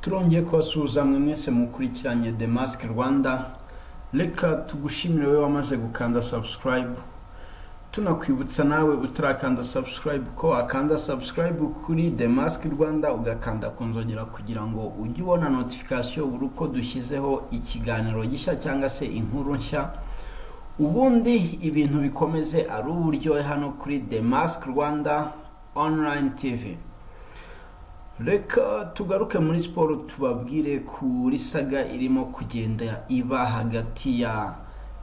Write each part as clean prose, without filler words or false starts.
turongeye kubasuhuza mwe mwese mukurikiranye The Mask Rwanda. Reka tugushimire wewe wamaze gukanda subscribe, tunakwibutsa nawe utarakanda subscribe ko akanda subscribe kuri The Mask Rwanda ugakanda kunzogera kugira ngo ujye ubona notification buri uko dushyizeho ikiganiro gishya cyangwa se inkuru nshya, ubundi ibintu bikomeze ari uburyohe hano kuri The Mask Rwanda online TV. Reka tugaruke muri siporo tubabwire kuri saga irimo kugenda iba hagati ya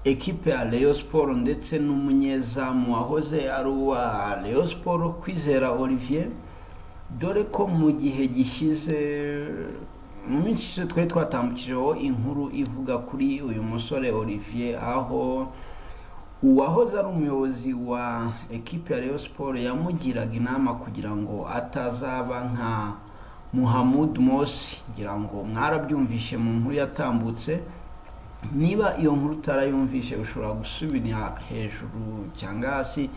ekipe ya Rayon Sport ndetse n'umunyezamu wahoze ari uwa Rayon Sport Kwizera Olivier, dore ko mu gihe gishize mu minsi twari twatambukijeho inkuru ivuga kuri uyu musore Olivier, aho uwahoze ari umuyobozi wa ekipe ya Rayon Sport yamugiraga inama kugira ngo atazaba nka Muhammad Mosi. Ngira ngo mwarabyumvishe mu nkuru yatambutse, niba iyo nkuru utarayumvishe ushobora gusubira hejuru cyangwa hasi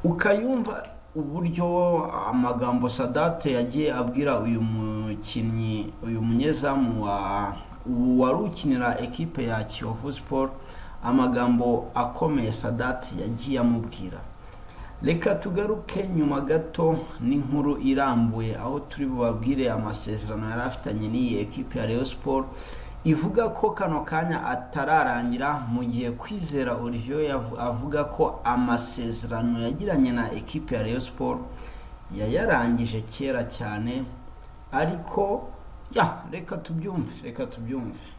ukayumva uburyo amagambo Sadate yagiye abwira uyu mukinnyi, uyu munyezamu wari ukinira ekipe ya Kiyovu Sport, amagambo akomeye Sadate yagiye amubwira. Reka tugaruke nyuma gato n'inkuru irambuye, aho turi bubabwire amasezerano yari afitanye n'iyi ekipe ya Rayon Sport, ivuga ko kano kanya atararangira, mu gihe Kwizera Olivier avuga ko amasezerano yagiranye na ekipe ya Rayon Sport yayarangije kera cyane. Ariko reka tubyumve.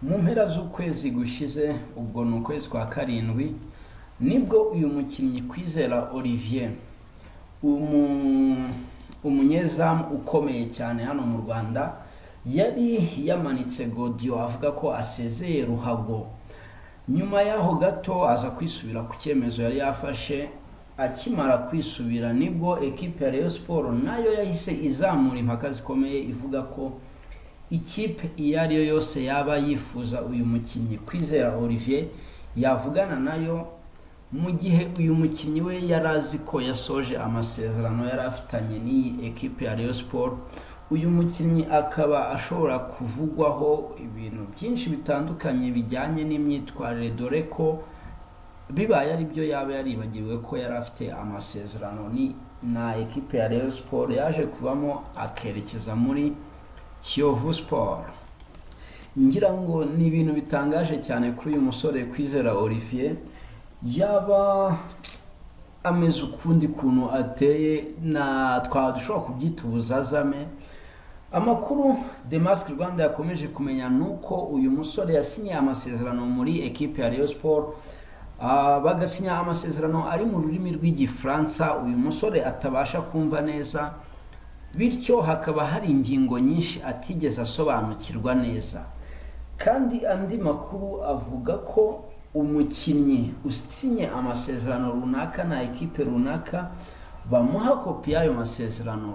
Mu mpera z'ukwezi gushize, ubwo ni ukwezi kwa karindwi, nibwo uyu mukinnyi Kwizera Olivier, umunyezamu ukomeye cyane hano mu Rwanda, yari yamanitse godiyo avuga ko asezeye ruhago. Nyuma yaho gato aza kwisubira ku cyemezo yari yafashe. Akimara kwisubira nibwo ekipe ya Rayon Sport nayo yahise izamura impaka zikomeye ivuga ko ikipe iyo ari yo yose yaba yifuza uyu mukinnyi Kwizera Olivier yavugana nayo, mu gihe uyu mukinnyi we yari azi ko yasoje amasezerano yari afitanye n'iyi ekipe ya Rayon Sport. Uyu mukinnyi akaba ashobora kuvugwaho ibintu byinshi bitandukanye bijyanye n'imyitwarire, dore ko bibaye ari byo yaba yaribagiriwe ko yari afite amasezerano na ekipe ya Rayon Sport, yaje kuvamo akerekeza muri Kiyovu Sport. Ngira ngo ni ibintu bitangaje cyane kuri uyu musore Kwizera Olivier, yaba ameze ukundi kuntu ateye na dushobora kubyita ubuzazame. Amakuru The Mask Rwanda yakomeje kumenya nuko uyu musore yasinye amasezerano muri ekipe ya Rayon Sport, bagasinya amasezerano ari mu rurimi rw'igifaransa uyu musore atabasha kumva neza, bityo hakaba hari ingingo nyinshi atigeze asobanukirwa neza. Kandi andi makuru avuga ko umukinnyi usinye amasezerano runaka na ekipe runaka bamuha kopi y'ayo masezerano,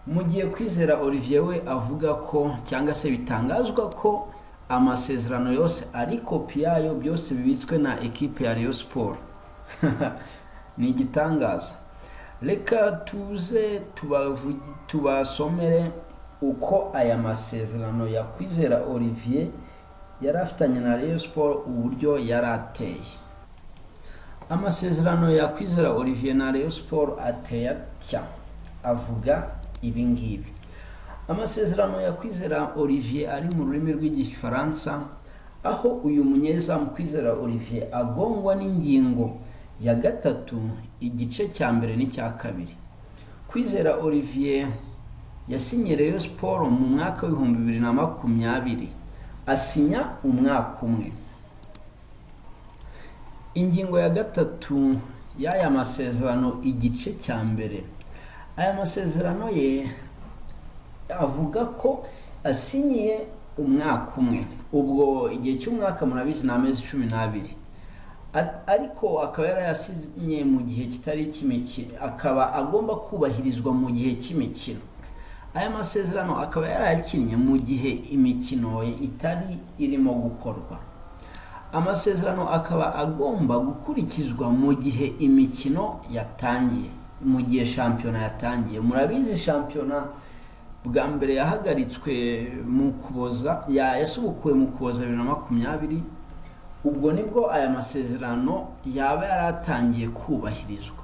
mu gihe Kwizera Olivier we avuga ko, cyangwa se bitangazwa ko amasezerano yose ari kopi yayo, byose bibitswe na ekipe ya Rayon Sport. Ni igitangaza. Reka tuze tubasomere uko aya masezerano ya Kwizera Olivier yari afitanye na Rayon Sport uburyo yari ateye. Amasezerano ya Kwizera Olivier na Rayon Sport ateye atya, avuga ibi ngibi. Amasezerano ya Kwizera Olivier ari mu rurimi rw'igifaransa, aho uyu munyezamu Kwizera Olivier agongwa n'ingingo ya gatatu igice cya mbere n'icya kabiri. Kwizera Olivier yasinye Rayon Sport mu mwaka wa 2020, asinya umwaka umwe. Ingingo ya gatatu y'aya masezerano igice cya mbere, aya masezerano ye avuga ko asinyiye umwaka umwe. Ubwo igihe cy'umwaka murabizi ni amezi 12, ariko akaba yarayasinye mu gihe kitari cy'imikino, akaba agomba kubahirizwa mu gihe cy'imikino. Aya masezerano akaba yarayakinnye mu gihe imikino itari irimo gukorwa. Amasezerano akaba agomba gukurikizwa mu gihe imikino yatangiye. mu gihe shampiyona yatangiye. Murabizi shampiyona bwa mbere yahagaritswe mu Ukuboza, yasubukuwe mu Ukuboza 2020, ubwo nibwo aya masezerano yaba yaratangiye kubahirizwa.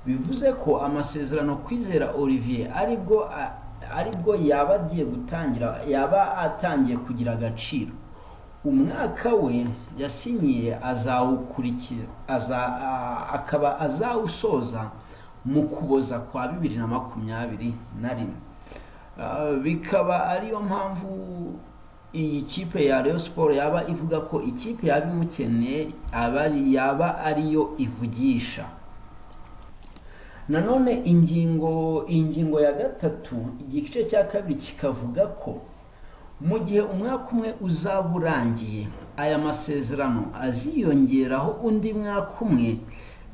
Bivuze ko amasezerano Kwizera Olivier aribwo yaba agiye gutangira, yaba atangiye kugira agaciro. Umwaka we yasinyiye azawukurikira, akaba azawusoza mu Ukuboza kwa 2021. Bikaba ariyo mpamvu iyi kipe ya Rayon Sport yaba ivuga ko ikipe yabimukeneye yaba ariyo ivugisha. Nanone ingingo ya gatatu igice cya kabiri kikavuga ko mu gihe umwaka umwe uzaba urangiye, aya masezerano aziyongeraho undi mwaka umwe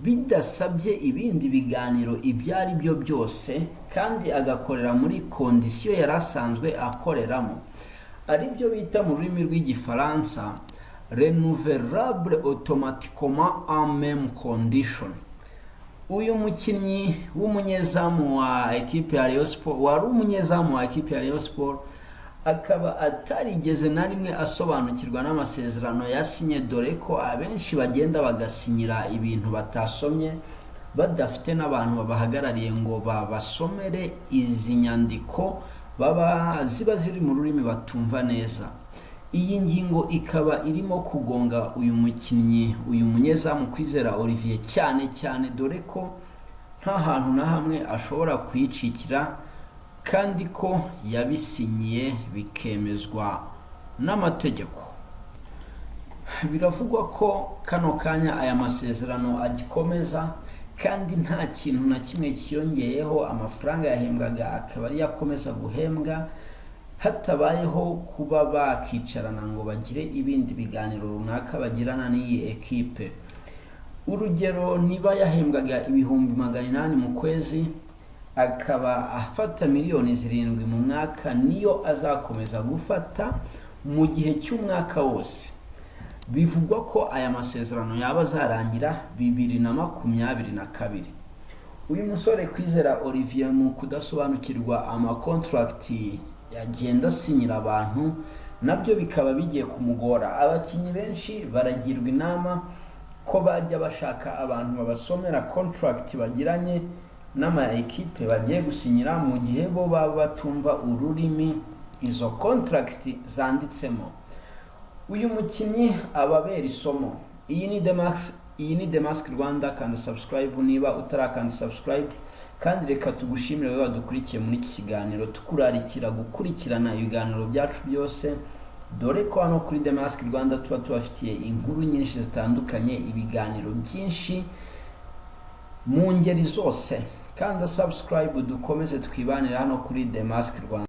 bidasabye ibindi biganiro ibyo ari byo byose, kandi agakorera muri kondisiyo yari asanzwe akoreramo, ari byo bita mu rurimi rw'igifaransa renouvelable automatiquement en même condition. Uyu mukinnyi w'umunyezamu wa ekipe ya Rayon Sport, wari umunyezamu wa ekipe ya Rayon Sport, akaba atarigeze na rimwe asobanukirwa n'amasezerano yasinye, dore ko abenshi bagenda bagasinyira ibintu batasomye, badafite n'abantu babahagarariye ngo babasomere izi nyandiko, ziba ziri mu rurimi batumva neza. Iyi ngingo ikaba irimo kugonga uyu mukinnyi, uyu munyezamu Kwizera Olivier cyane, dore ko nta hantu na hamwe ashobora kuyicikira, kandi ko yabisinyiye bikemezwa n'amategeko. Biravugwa ko kano kanya aya masezerano agikomeza, kandi nta kintu na kimwe kiyongeyeho. Amafaranga yahembwaga akaba ari yakomeza guhembwa, hatabayeho kuba bakicarana ngo bagire ibindi biganiro runaka bagirana n'iyi ekipe. Urugero, niba yahembwaga 800,000 mu kwezi, akaba afata miliyoni 7 mu mwaka, niyo azakomeza gufata mu gihe cy'umwaka wose. Bivugwa ko aya masezerano yaba azarangira 2022. Uyu musore Kwizera Olivier mu kudasobanukirwa amakontracti yagenda asinyira abantu, nabyo bikaba bigiye kumugora. Abakinnyi benshi baragirwa inama ko bajya bashaka abantu babasomera contract bagiranye n'ama ekipe bagiye gusinyira, mu gihe bo baba batumva ururimi izo contract zanditsemo. Uyu mukinnyi ababera isomo. Iyi ni Demask Rwanda, kandi subscribe niba utarakanda subscribe, kandi reka tugushimire wewe wadukurikiye muri iki kiganiro, tukurarikira gukurikirana ibiganiro byacu byose, dore ko hano kuri Demask Rwanda tuba tubafitiye inkuru nyinshi zitandukanye, ibiganiro byinshi mu ngeri zose. Kanda subscribe dukomeze twibanira hano kuri Demask Rwanda.